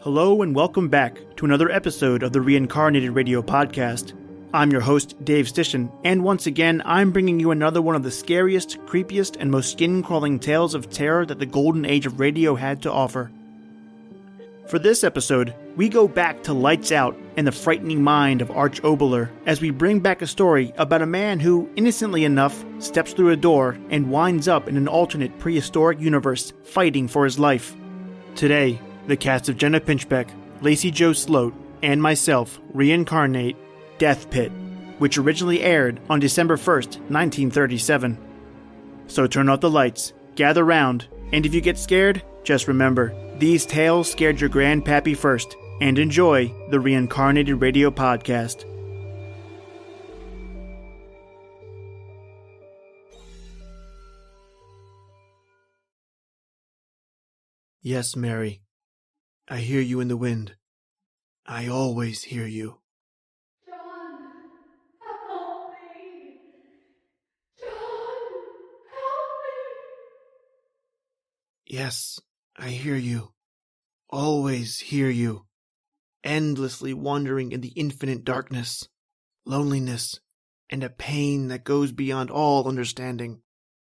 Hello and welcome back to another episode of the Reincarnated Radio Podcast. I'm your host, Dave Stishan, and once again, I'm bringing you another one of the scariest, creepiest, and most skin-crawling tales of terror that the golden age of radio had to offer. For this episode, we go back to Lights Out and the frightening mind of Arch Oboler as we bring back a story about a man who, innocently enough, steps through a door and winds up in an alternate prehistoric universe fighting for his life. Today, the cast of Jenna Pinchbeck, Lacey Jo Sloat, and myself reincarnate Death Pit, which originally aired on December 1st, 1937. So turn off the lights, gather round, and if you get scared, just remember, these tales scared your grandpappy first, and enjoy the Reincarnated Radio Podcast. Yes, Mary. I hear you in the wind. I always hear you. John, help me. John, help me. Yes, I hear you. Always hear you. Endlessly wandering in the infinite darkness, loneliness, and a pain that goes beyond all understanding.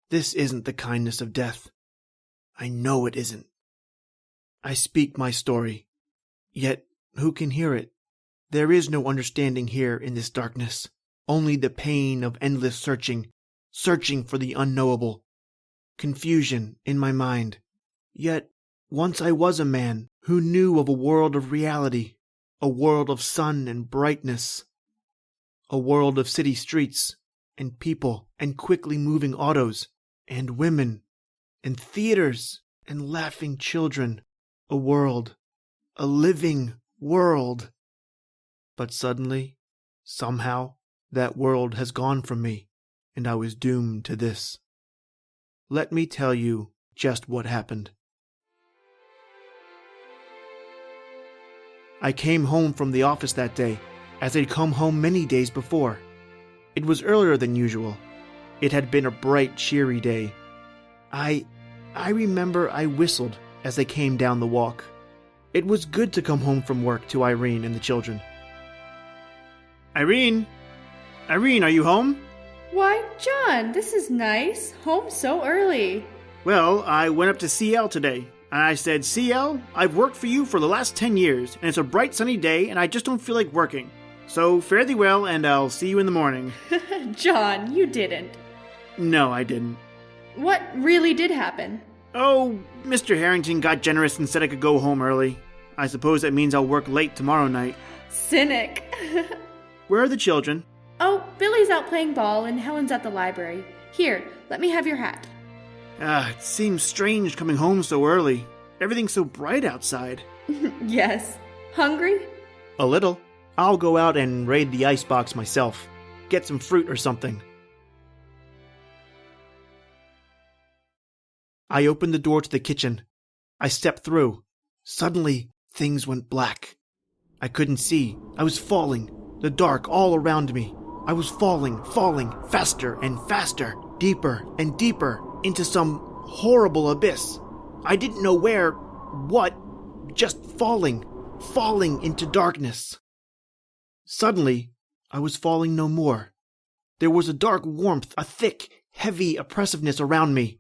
This isn't the kindness of death. I know it isn't. I speak my story, yet who can hear it? There is no understanding here in this darkness, only the pain of endless searching for the unknowable. Confusion in my mind. Yet, once I was a man who knew of a world of reality, a world of sun and brightness, a world of city streets and people and quickly moving autos and women and theaters and laughing children. A world, a living world. But suddenly, somehow, that world has gone from me, and I was doomed to this. Let me tell you just what happened. I came home from the office that day, as I'd come home many days before. It was earlier than usual. It had been a bright, cheery day. I remember I whistled as they came down the walk. It was good to come home from work to Irene and the children. Irene, are you home? Why, John, this is nice. Home so early. Well, I went up to CL today, and I said, CL, I've worked for you for the last 10 years, and it's a bright sunny day, and I just don't feel like working. So fare thee well, and I'll see you in the morning. John, you didn't. No, I didn't. What really did happen? Oh, Mr. Harrington got generous and said I could go home early. I suppose that means I'll work late tomorrow night. Cynic. Where are the children? Oh, Billy's out playing ball and Helen's at the library. Here, let me have your hat. It seems strange coming home so early. Everything's so bright outside. Yes. Hungry? A little. I'll go out and raid the icebox myself. Get some fruit or something. I opened the door to the kitchen. I stepped through. Suddenly, things went black. I couldn't see. I was falling. The dark all around me. I was falling, faster and faster, deeper and deeper, into some horrible abyss. I didn't know where, what, just falling into darkness. Suddenly, I was falling no more. There was a dark warmth, a thick, heavy oppressiveness around me.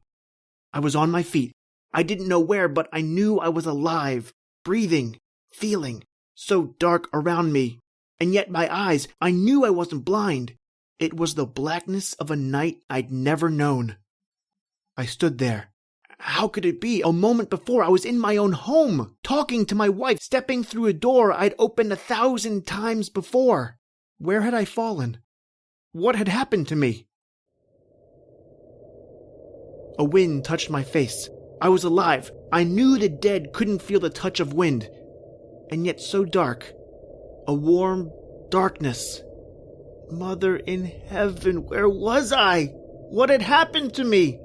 I was on my feet. I didn't know where, but I knew I was alive, breathing, feeling, so dark around me. And yet my eyes, I knew I wasn't blind. It was the blackness of a night I'd never known. I stood there. How could it be? A moment before I was in my own home, talking to my wife, stepping through a door I'd opened 1,000 times before. Where had I fallen? What had happened to me? A wind touched my face. I was alive. I knew the dead couldn't feel the touch of wind. And yet so dark. A warm darkness. Mother in heaven, where was I? What had happened to me?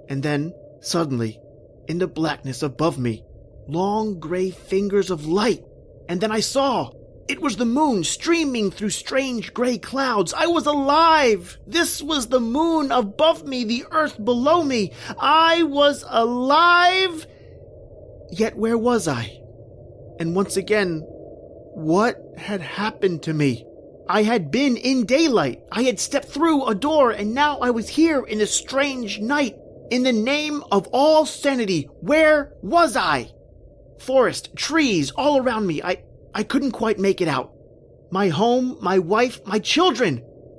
And then, suddenly, in the blackness above me, long gray fingers of light. And then I saw. It was the moon streaming through strange gray clouds. I was alive! This was the moon above me, the earth below me. I was alive! Yet where was I? And once again, what had happened to me? I had been in daylight. I had stepped through a door, and now I was here in a strange night. In the name of all sanity, where was I? Forest, trees, all around me. I couldn't quite make it out. My home, my wife, my children.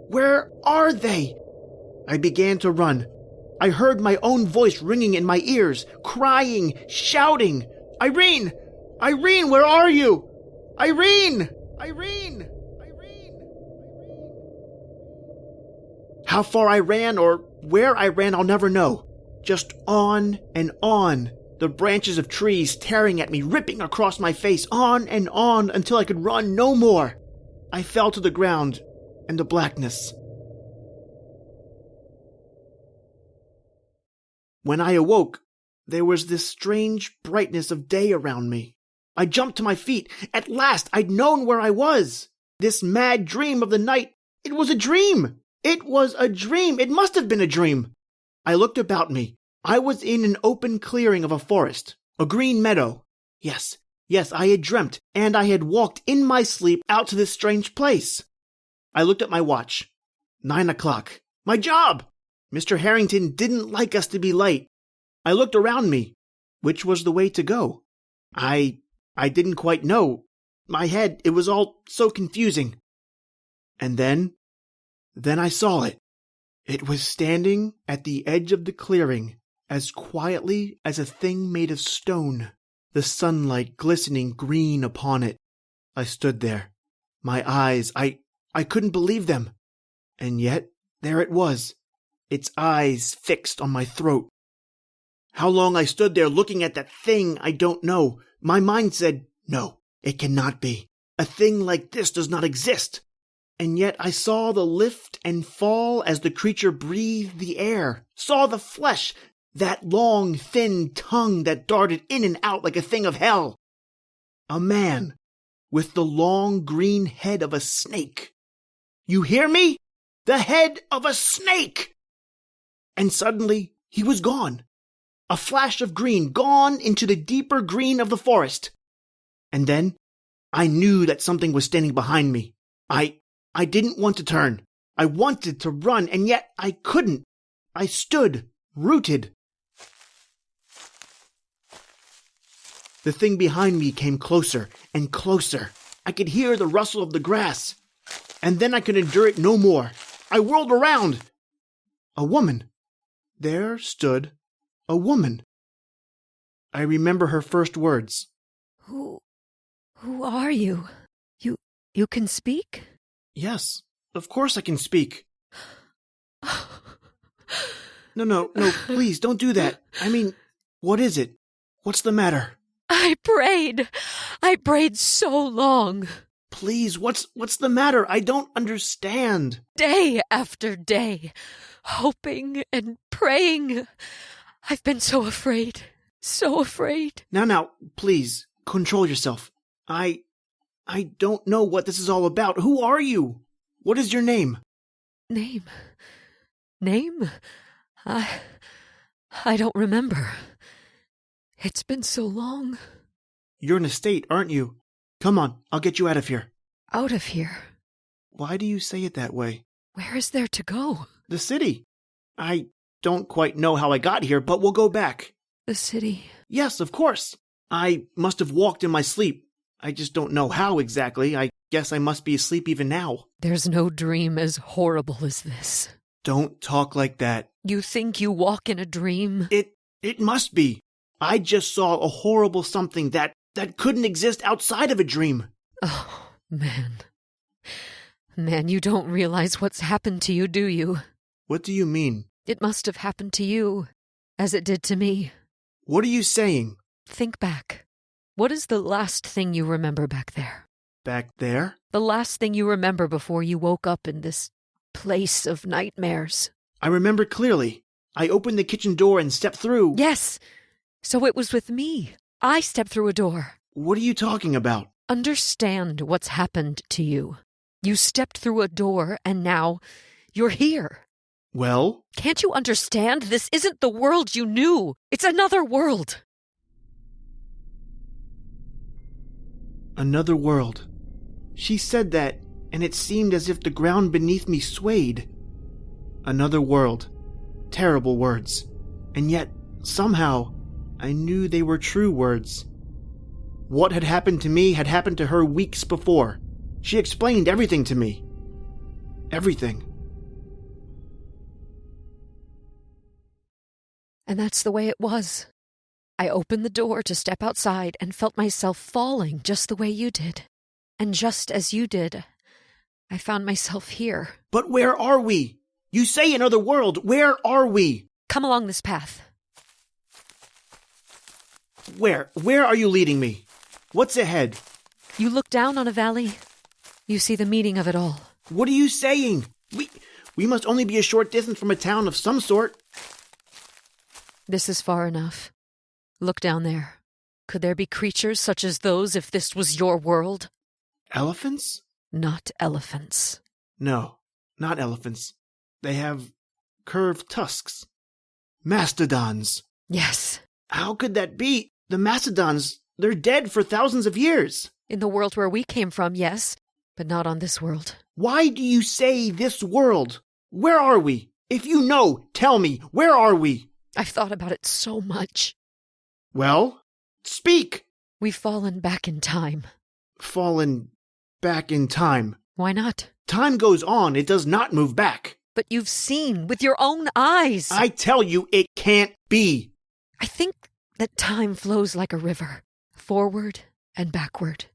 Where are they? I began to run. I heard my own voice ringing in my ears, crying, shouting, Irene! Irene, where are you? Irene! Irene! Irene! How far I ran or where I ran, I'll never know. Just on and on. The branches of trees tearing at me, ripping across my face, on and on until I could run no more. I fell to the ground and the blackness. When I awoke, there was this strange brightness of day around me. I jumped to my feet. At last, I'd known where I was. This mad dream of the night, it was a dream. It was a dream. It must have been a dream. I looked about me. I was in an open clearing of a forest, a green meadow. Yes, I had dreamt, and I had walked in my sleep out to this strange place. I looked at my watch. 9 o'clock. My job! Mr. Harrington didn't like us to be late. I looked around me. Which was the way to go? I didn't quite know. My head, it was all so confusing. And then I saw it. It was standing at the edge of the clearing, as quietly as a thing made of stone, the sunlight glistening green upon it. I stood there. My eyes, I couldn't believe them. And yet, there it was, its eyes fixed on my throat. How long I stood there looking at that thing, I don't know. My mind said, no, it cannot be. A thing like this does not exist. And yet I saw the lift and fall as the creature breathed the air, saw the flesh, that long, thin tongue that darted in and out like a thing of hell. A man with the long green head of a snake. You hear me? The head of a snake! And suddenly he was gone. A flash of green, gone into the deeper green of the forest. And then I knew that something was standing behind me. I didn't want to turn. I wanted to run, and yet I couldn't. I stood, rooted. The thing behind me came closer and closer. I could hear the rustle of the grass. And then I could endure it no more. I whirled around. A woman. There stood a woman. I remember her first words. Who are you? You can speak? Yes, of course I can speak. No, please, don't do that. I mean, what is it? What's the matter? I prayed so long. Please, what's the matter? I don't understand. Day after day, hoping and praying. I've been so afraid. Now, please, control yourself. I don't know what this is all about. Who are you? What is your name? Name? I don't remember. It's been so long. You're in a state, aren't you? Come on, I'll get you out of here. Out of here? Why do you say it that way? Where is there to go? The city. I don't quite know how I got here, but we'll go back. The city? Yes, of course. I must have walked in my sleep. I just don't know how exactly. I guess I must be asleep even now. There's no dream as horrible as this. Don't talk like that. You think you walk in a dream? It must be. I just saw a horrible something that couldn't exist outside of a dream. Oh, man. Man, you don't realize what's happened to you, do you? What do you mean? It must have happened to you, as it did to me. What are you saying? Think back. What is the last thing you remember back there? Back there? The last thing you remember before you woke up in this place of nightmares. I remember clearly. I opened the kitchen door and stepped through. Yes. So it was with me. I stepped through a door. What are you talking about? Understand what's happened to you. You stepped through a door and now you're here. Well? Can't you understand? This isn't the world you knew. It's another world. Another world. She said that, and it seemed as if the ground beneath me swayed. Another world. Terrible words. And yet, somehow, I knew they were true words. What had happened to me had happened to her weeks before. She explained everything to me. Everything. And that's the way it was. I opened the door to step outside and felt myself falling just the way you did. And just as you did, I found myself here. But where are we? You say another world. Where are we? Come along this path. Where? Where are you leading me? What's ahead? You look down on a valley. You see the meaning of it all. What are you saying? We must only be a short distance from a town of some sort. This is far enough. Look down there. Could there be creatures such as those if this was your world? Elephants? Not elephants. No, not elephants. They have curved tusks. Mastodons. Yes. How could that be? The mastodons, they're dead for thousands of years. In the world where we came from, yes, but not on this world. Why do you say this world? Where are we? If you know, tell me, where are we? I've thought about it so much. Well, speak. We've fallen back in time. Fallen back in time. Why not? Time goes on, it does not move back. But you've seen with your own eyes. I tell you, it can't be. I think that time flows like a river, forward and backward.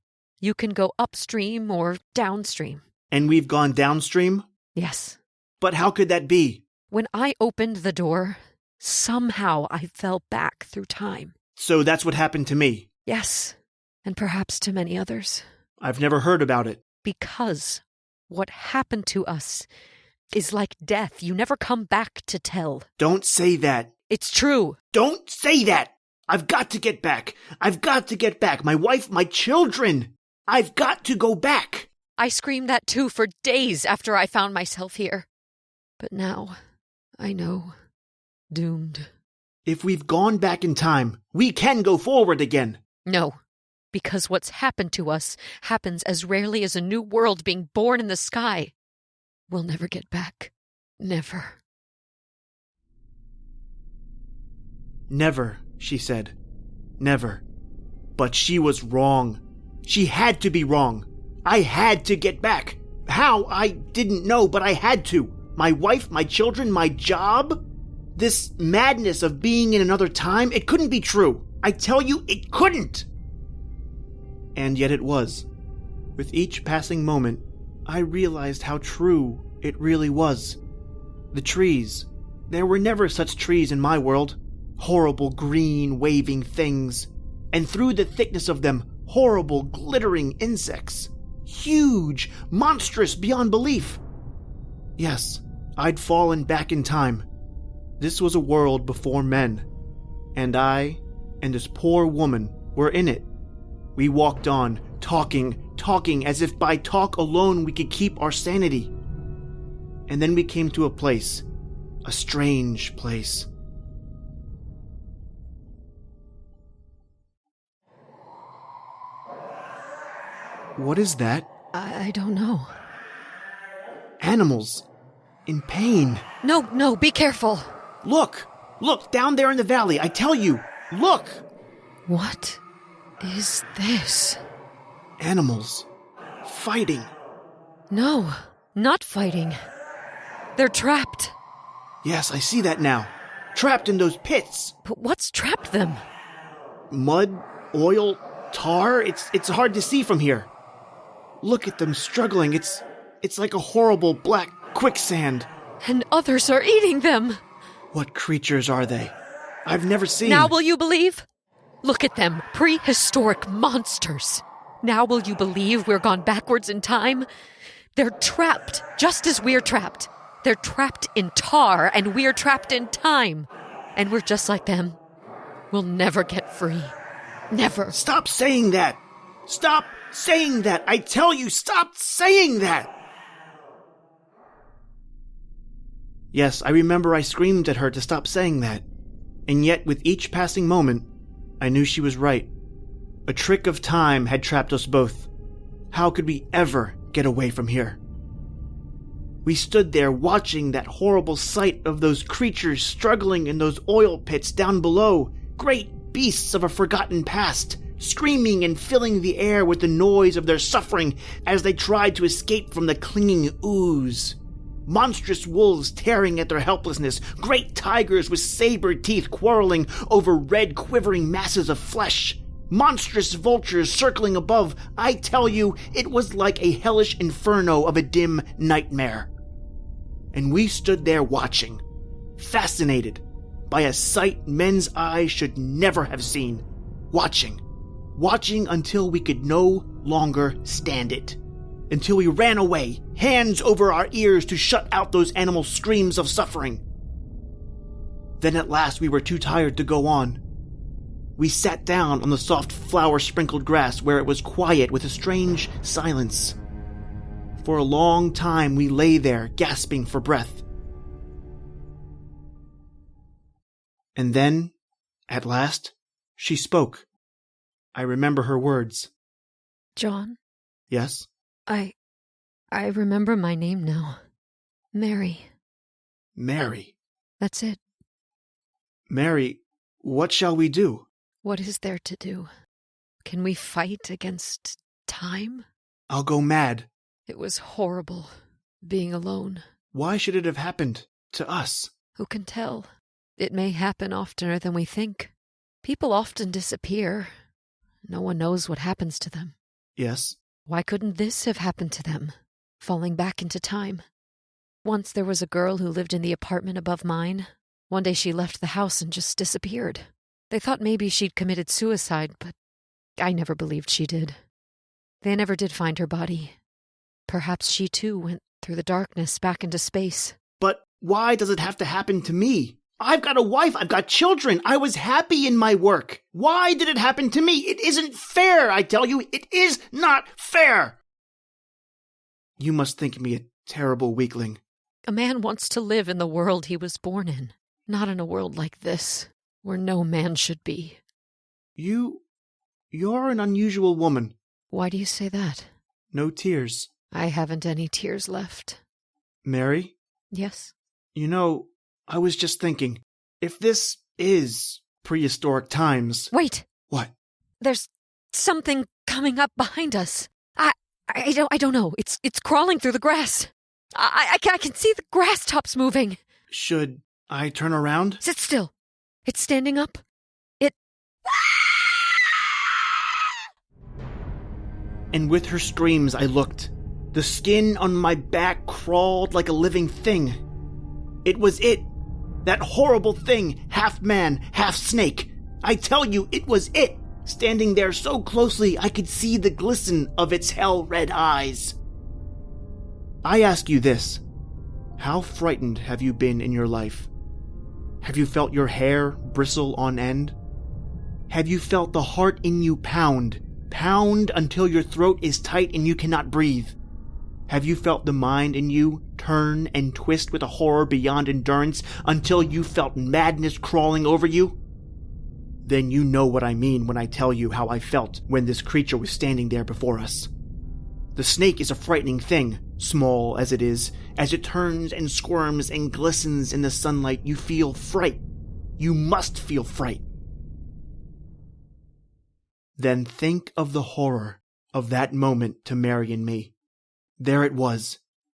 You can go upstream or downstream. And we've gone downstream? Yes. But how could that be? When I opened the door, somehow I fell back through time. So that's what happened to me? Yes, and perhaps to many others. I've never heard about it. Because what happened to us is like death. You never come back to tell. Don't say that. It's true. Don't say that. I've got to get back. I've got to get back. My wife, my children. I've got to go back. I screamed that too for days after I found myself here. But now, I know. Doomed. If we've gone back in time, we can go forward again. No, because what's happened to us happens as rarely as a new world being born in the sky. We'll never get back. Never. Never, she said. Never. But she was wrong. She had to be wrong. I had to get back. How? I didn't know, but I had to. My wife, my children, my job? This madness of being in another time, it couldn't be true. I tell you, it couldn't. And yet it was. With each passing moment, I realized how true it really was. The trees. There were never such trees in my world. Horrible green waving things. And through the thickness of them, horrible glittering insects. Huge, monstrous beyond belief. Yes, I'd fallen back in time. This was a world before men. And I and this poor woman were in it. We walked on, talking as if by talk alone we could keep our sanity. And then we came to a place. A strange place. What is that? I don't know. Animals. In pain. No, be careful. Look, down there in the valley, I tell you. Look! What is this? Animals. Fighting. No, not fighting. They're trapped. Yes, I see that now. Trapped in those pits. But what's trapped them? Mud, oil, tar. It's hard to see from here. Look at them struggling. It's like a horrible black quicksand. And others are eating them. What creatures are they? I've never seen. Now will you believe? Look at them, prehistoric monsters. Now will you believe we're gone backwards in time? They're trapped, just as we're trapped. They're trapped in tar, and we're trapped in time. And we're just like them. We'll never get free. Never. Stop saying that! Stop saying that! I tell you, stop saying that! Yes, I remember I screamed at her to stop saying that. And yet, with each passing moment, I knew she was right. A trick of time had trapped us both. How could we ever get away from here? We stood there watching that horrible sight of those creatures struggling in those oil pits down below, great beasts of a forgotten past, screaming and filling the air with the noise of their suffering as they tried to escape from the clinging ooze. Monstrous wolves tearing at their helplessness, great tigers with saber teeth quarreling over red quivering masses of flesh, monstrous vultures circling above. I tell you, it was like a hellish inferno of a dim nightmare. And we stood there watching, fascinated by a sight men's eyes should never have seen, watching until we could no longer stand it. Until we ran away, hands over our ears to shut out those animal screams of suffering. Then at last we were too tired to go on. We sat down on the soft flower-sprinkled grass where it was quiet with a strange silence. For a long time we lay there gasping for breath. And then, at last, she spoke. I remember her words. John? Yes? I remember my name now. Mary. Mary? That's it. Mary, what shall we do? What is there to do? Can we fight against time? I'll go mad. It was horrible, being alone. Why should it have happened to us? Who can tell? It may happen oftener than we think. People often disappear. No one knows what happens to them. Yes? Why couldn't this have happened to them? Falling back into time. Once there was a girl who lived in the apartment above mine. One day she left the house and just disappeared. They thought maybe she'd committed suicide, but I never believed she did. They never did find her body. Perhaps she too went through the darkness back into space. But why does it have to happen to me? I've got a wife, I've got children, I was happy in my work. Why did it happen to me? It isn't fair, I tell you, it is not fair. You must think me a terrible weakling. A man wants to live in the world he was born in, not in a world like this, where no man should be. You're an unusual woman. Why do you say that? No tears. I haven't any tears left. Mary? Yes? You know, I was just thinking, if this is prehistoric times... Wait! What? There's something coming up behind us. I don't know. It's crawling through the grass. I can see the grass tops moving. Should I turn around? Sit still. It's standing up. And with her screams, I looked. The skin on my back crawled like a living thing. It was it. That horrible thing, half man, half snake. I tell you, it was it. Standing there so closely, I could see the glisten of its hell-red eyes. I ask you this. How frightened have you been in your life? Have you felt your hair bristle on end? Have you felt the heart in you pound until your throat is tight and you cannot breathe? Have you felt the mind in you turn and twist with a horror beyond endurance until you felt madness crawling over you? Then you know what I mean when I tell you how I felt when this creature was standing there before us. The snake is a frightening thing, small as it is. As it turns and squirms and glistens in the sunlight, you feel fright. You must feel fright. Then think of the horror of that moment to Mary and me. There it was,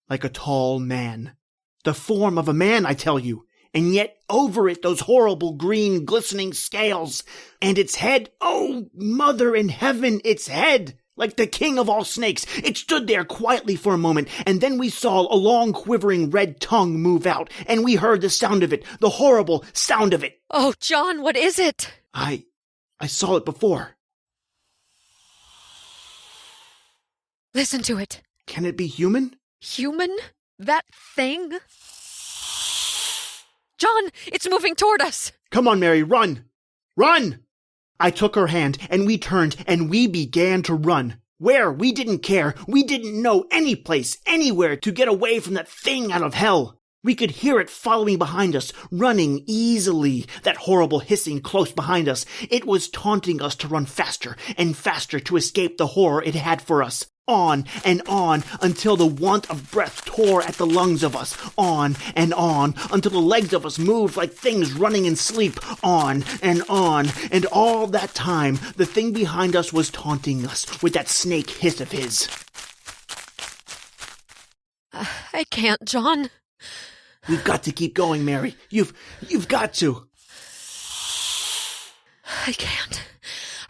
like a tall man. The form of a man, I tell you. And yet over it those horrible green glistening scales. And its head, oh, mother in heaven, its head! Like the king of all snakes, it stood there quietly for a moment, and then we saw a long quivering red tongue move out, and we heard the sound of it, the horrible sound of it. Oh, John, what is it? I saw it before. Listen to it. Can it be human? Human? That thing? John, it's moving toward us. Come on, Mary, run! Run! I took her hand, and we turned, and we began to run. Where? We didn't care. We didn't know any place, anywhere to get away from that thing out of hell. We could hear it following behind us, running easily, that horrible hissing close behind us. It was taunting us to run faster and faster to escape the horror it had for us. On, until the want of breath tore at the lungs of us. On, until the legs of us moved like things running in sleep. On, and all that time, the thing behind us was taunting us with that snake hiss of his. I can't, John. We've got to keep going, Mary. You've got to. I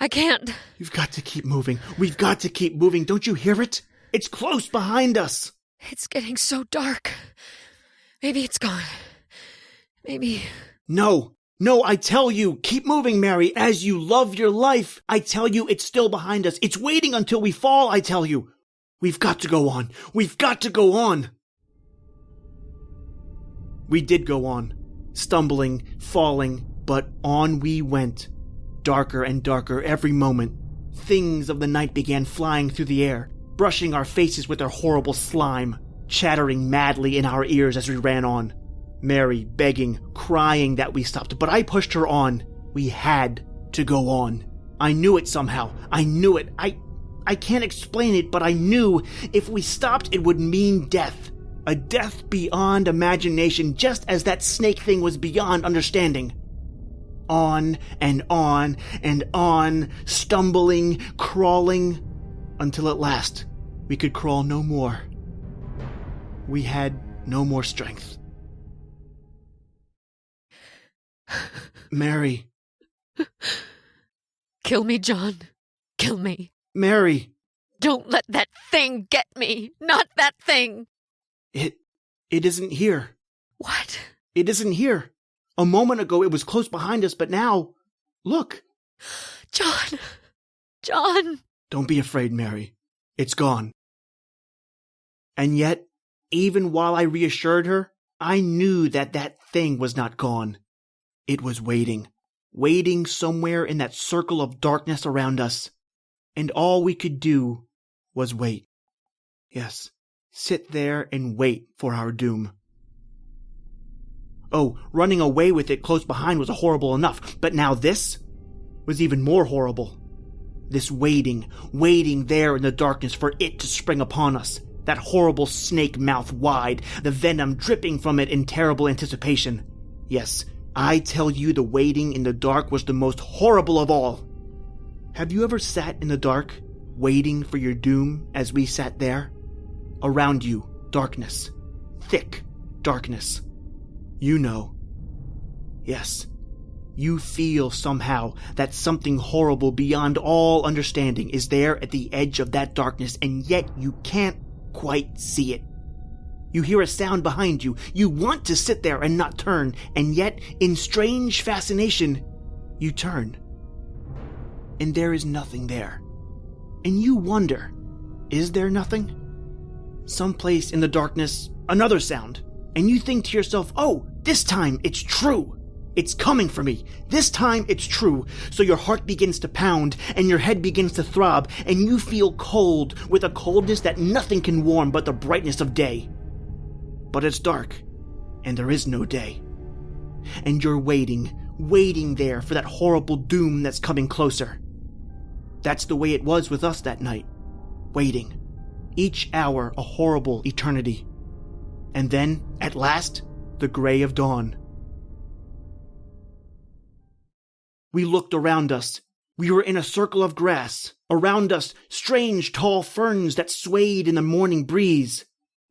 can't. You've got to keep moving. We've got to keep moving. Don't you hear it? It's close behind us. It's getting so dark. Maybe it's gone. Maybe. No, I tell you, keep moving, Mary, as you love your life. I tell you, it's still behind us. It's waiting until we fall, I tell you. We've got to go on. We've got to go on. We did go on, stumbling, falling, but on we went. Darker and darker every moment. Things of the night began flying through the air, brushing our faces with their horrible slime, chattering madly in our ears as we ran on. Mary begging, crying that we stopped, but I pushed her on. We had to go on. I knew it somehow. I knew it. I can't explain it, but I knew if we stopped it would mean death. A death beyond imagination, just as that snake thing was beyond understanding. On, stumbling, crawling, until at last we could crawl no more. We had no more strength. Mary. Kill me, John. Kill me. Mary. Don't let that thing get me. Not that thing. It isn't here. What? It isn't here. A moment ago it was close behind us, but now, look. John. Don't be afraid, Mary. It's gone. And yet, even while I reassured her, I knew that thing was not gone. It was waiting somewhere in that circle of darkness around us. And all we could do was wait. Yes, sit there and wait for our doom. Oh, running away with it close behind was horrible enough, but now this was even more horrible. This waiting there in the darkness for it to spring upon us. That horrible snake mouth wide, the venom dripping from it in terrible anticipation. Yes, I tell you, the waiting in the dark was the most horrible of all. Have you ever sat in the dark, waiting for your doom as we sat there? Around you, darkness. Thick darkness. You know. Yes, you feel somehow that something horrible beyond all understanding is there at the edge of that darkness, and yet you can't quite see it. You hear a sound behind you. You want to sit there and not turn, and yet, in strange fascination, you turn. And there is nothing there. And you wonder, is there nothing? Someplace in the darkness, another sound, and you think to yourself, oh, this time it's true. It's coming for me. This time it's true. So your heart begins to pound, and your head begins to throb, and you feel cold, with a coldness that nothing can warm but the brightness of day. But it's dark, and there is no day. And you're waiting there for that horrible doom that's coming closer. That's the way it was with us that night. Waiting. Each hour a horrible eternity. And then, at last, the gray of dawn. We looked around us. We were in a circle of grass. Around us, strange tall ferns that swayed in the morning breeze.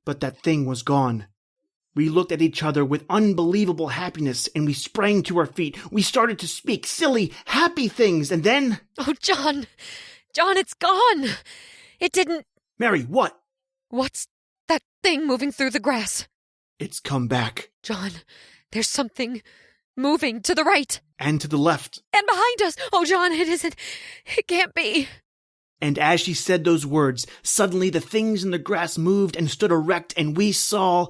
But that thing was gone. We looked at each other with unbelievable happiness, and we sprang to our feet. We started to speak silly, happy things, and then... Oh, John, it's gone. It didn't... Mary, what? What's that thing moving through the grass? It's come back. John, there's something moving to the right. And to the left. And behind us. Oh, John, it isn't. It can't be. And as she said those words, suddenly the things in the grass moved and stood erect, and we saw...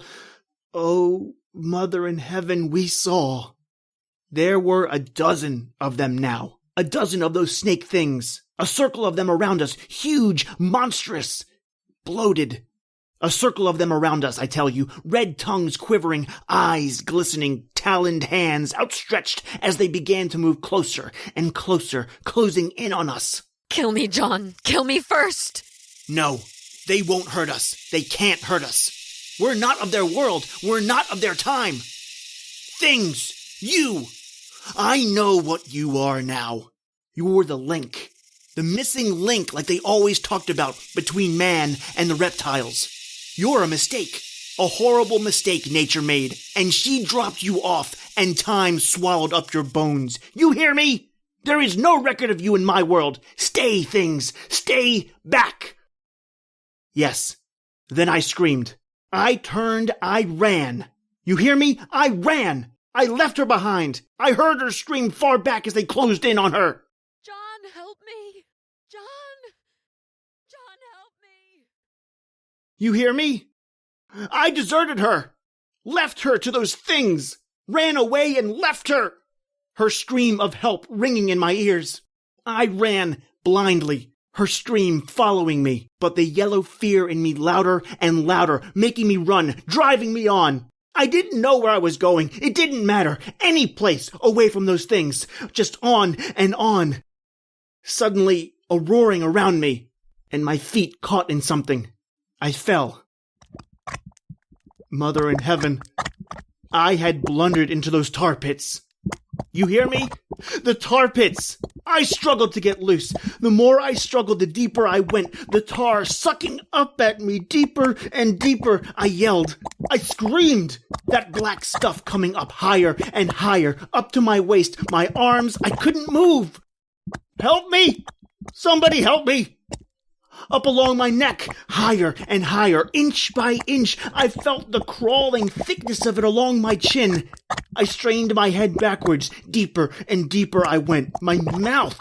Oh, Mother in Heaven, we saw. There were a dozen of them now. A dozen of those snake things. A circle of them around us. Huge, monstrous, bloated. A circle of them around us, I tell you, red tongues quivering, eyes glistening, taloned hands outstretched as they began to move closer and closer, closing in on us. Kill me, John. Kill me first. No, they won't hurt us. They can't hurt us. We're not of their world. We're not of their time. Things. You. I know what you are now. You're the link. The missing link like they always talked about between man and the reptiles. You're a mistake. A horrible mistake nature made. And she dropped you off and time swallowed up your bones. You hear me? There is no record of you in my world. Stay, things. Stay back. Yes. Then I screamed. I turned. I ran. You hear me? I ran. I left her behind. I heard her scream far back as they closed in on her. John, help me. John, help me. You hear me? I deserted her. Left her to those things. Ran away and left her. Her scream of help ringing in my ears. I ran blindly, her scream following me, but the yellow fear in me louder and louder, making me run, driving me on. I didn't know where I was going. It didn't matter. Any place away from those things. Just on and on. Suddenly, a roaring around me, and my feet caught in something. I fell. Mother in heaven, I had blundered into those tar pits. You hear me? The tar pits! I struggled to get loose. The more I struggled, the deeper I went. The tar sucking up at me deeper and deeper. I yelled. I screamed. That black stuff coming up higher and higher, up to my waist, my arms. I couldn't move. Help me! Somebody help me! Up along my neck, higher and higher, inch by inch, I felt the crawling thickness of it along my chin. I strained my head backwards, deeper and deeper I went. My mouth!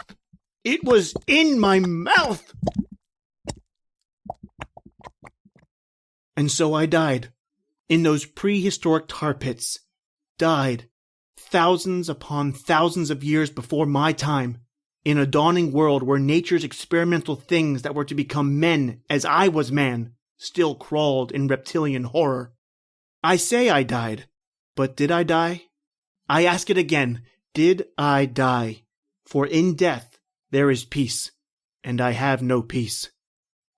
It was in my mouth! And so I died, in those prehistoric tar pits. Died, thousands upon thousands of years before my time. In a dawning world where nature's experimental things that were to become men as I was man still crawled in reptilian horror. I say I died, but did I die? I ask it again, did I die? For in death there is peace, and I have no peace.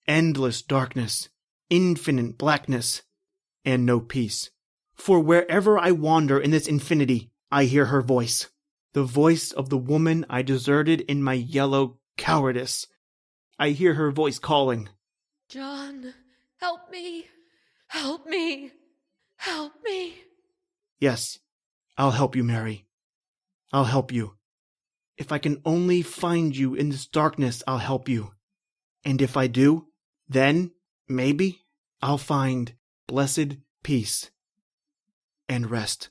Endless darkness, infinite blackness, and no peace. For wherever I wander in this infinity, I hear her voice. The voice of the woman I deserted in my yellow cowardice. I hear her voice calling. John, help me. Help me. Help me. Yes, I'll help you, Mary. I'll help you. If I can only find you in this darkness, I'll help you. And if I do, then, maybe, I'll find blessed peace and rest.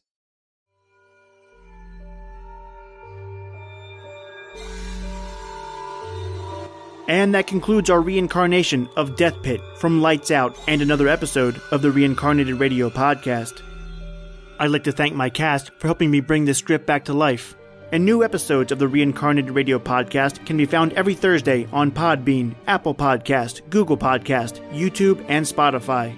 And that concludes our reincarnation of Death Pit from Lights Out and another episode of the Reincarnated Radio Podcast. I'd like to thank my cast for helping me bring this script back to life. And new episodes of the Reincarnated Radio Podcast can be found every Thursday on PodBean, Apple Podcast, Google Podcast, YouTube, and Spotify.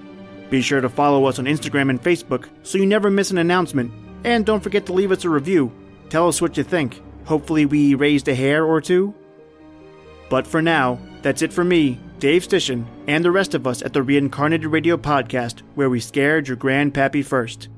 Be sure to follow us on Instagram and Facebook so you never miss an announcement. And don't forget to leave us a review. Tell us what you think. Hopefully we raised a hair or two. But for now, that's it for me, Dave Stishan, and the rest of us at the Reincarnated Radio Podcast, where we scared your grandpappy first.